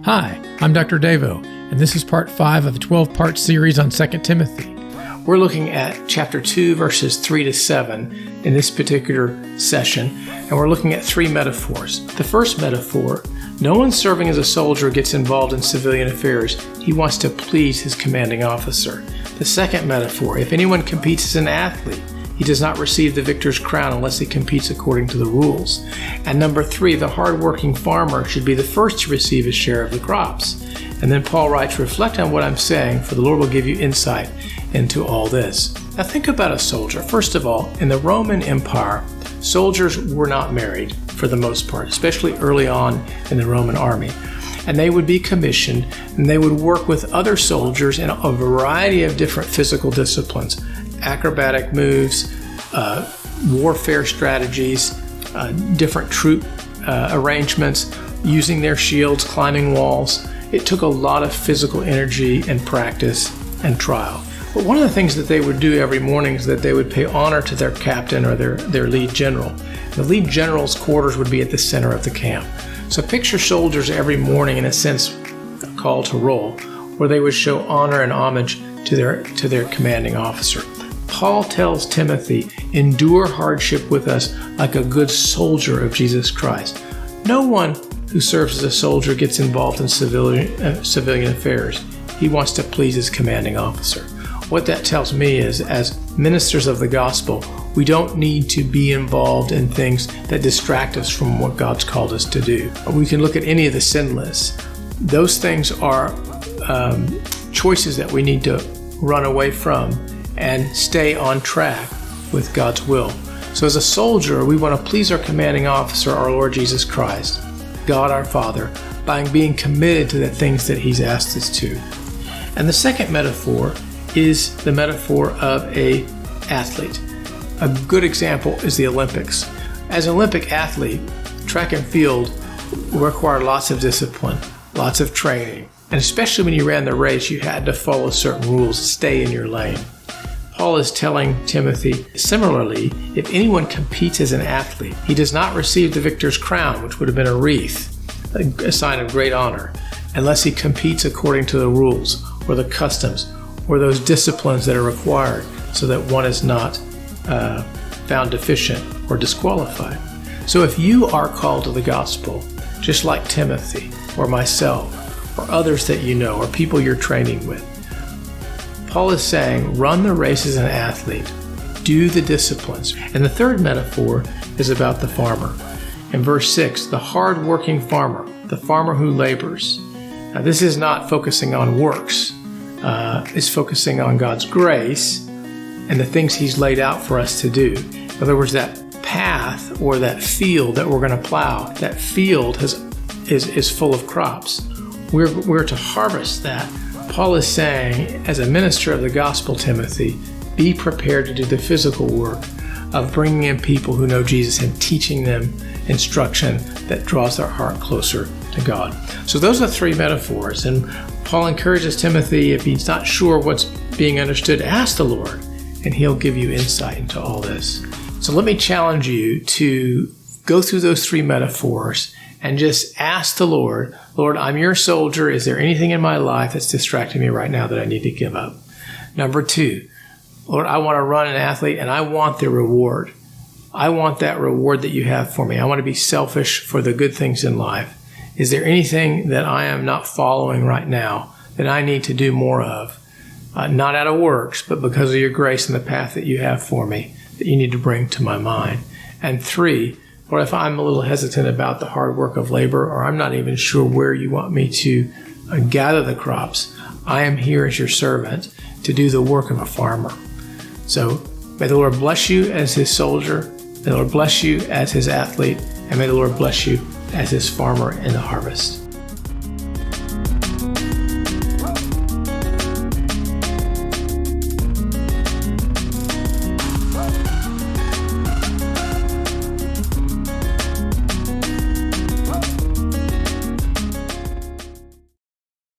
Hi, I'm Dr. Davo, and this is part 5 of a 12-part series on 2 Timothy. We're looking at chapter 2, verses 3 to 7 in this particular session, and we're looking at 3 metaphors. The first metaphor, no one serving as a soldier gets involved in civilian affairs. He wants to please his commanding officer. The second metaphor, if anyone competes as an athlete, he does not receive the victor's crown unless he competes according to the rules. And number 3, the hard-working farmer should be the first to receive his share of the crops. And then Paul writes, reflect on what I'm saying, for the Lord will give you insight into all this. Now think about a soldier. First of all, in the Roman Empire, soldiers were not married for the most part, especially early on in the Roman army. And they would be commissioned, and they would work with other soldiers in a variety of different physical disciplines. Acrobatic moves, warfare strategies, different troop arrangements, using their shields, climbing walls. It took a lot of physical energy and practice and trial. But one of the things that they would do every morning is that they would pay honor to their captain or their lead general. The lead general's quarters would be at the center of the camp. So picture soldiers every morning, in a sense, called to roll, where they would show honor and homage to their commanding officer. Paul tells Timothy, endure hardship with us like a good soldier of Jesus Christ. No one who serves as a soldier gets involved in civilian affairs. He wants to please his commanding officer. What that tells me is, as ministers of the gospel, we don't need to be involved in things that distract us from what God's called us to do. We can look at any of the sin lists. Those things are choices that we need to run away from and stay on track with God's will. So as a soldier, we want to please our commanding officer, our Lord Jesus Christ, God our Father, by being committed to the things that He's asked us to. And the second metaphor is the metaphor of an athlete. A good example is the Olympics. As an Olympic athlete, track and field require lots of discipline, lots of training, and especially when you ran the race, you had to follow certain rules, stay in your lane. Paul is telling Timothy, similarly, if anyone competes as an athlete, he does not receive the victor's crown, which would have been a wreath, a sign of great honor, unless he competes according to the rules or the customs or those disciplines that are required, so that one is not found deficient or disqualified. So if you are called to the gospel, just like Timothy or myself or others that you know or people you're training with, Paul is saying, run the race as an athlete, do the disciplines. And the third metaphor is about the farmer. In verse 6, the hard-working farmer, the farmer who labors. Now this is not focusing on works. It's focusing on God's grace and the things He's laid out for us to do. In other words, that path or that field that we're going to plow, that field is full of crops. We're to harvest that. Paul is saying, as a minister of the gospel, Timothy, be prepared to do the physical work of bringing in people who know Jesus and teaching them instruction that draws their heart closer to God. So those are 3 metaphors, and Paul encourages Timothy, if he's not sure what's being understood, ask the Lord, and He'll give you insight into all this. So let me challenge you to go through those 3 metaphors and just ask the Lord, Lord, I'm your soldier. Is there anything in my life that's distracting me right now that I need to give up? Number 2, Lord, I want to run an athlete and I want the reward. I want that reward that you have for me. I want to be selfish for the good things in life. Is there anything that I am not following right now that I need to do more of? Not out of works, but because of your grace and the path that you have for me that you need to bring to my mind. And 3, or if I'm a little hesitant about the hard work of labor, or I'm not even sure where you want me to gather the crops, I am here as your servant to do the work of a farmer. So may the Lord bless you as His soldier, may the Lord bless you as His athlete, and may the Lord bless you as His farmer in the harvest.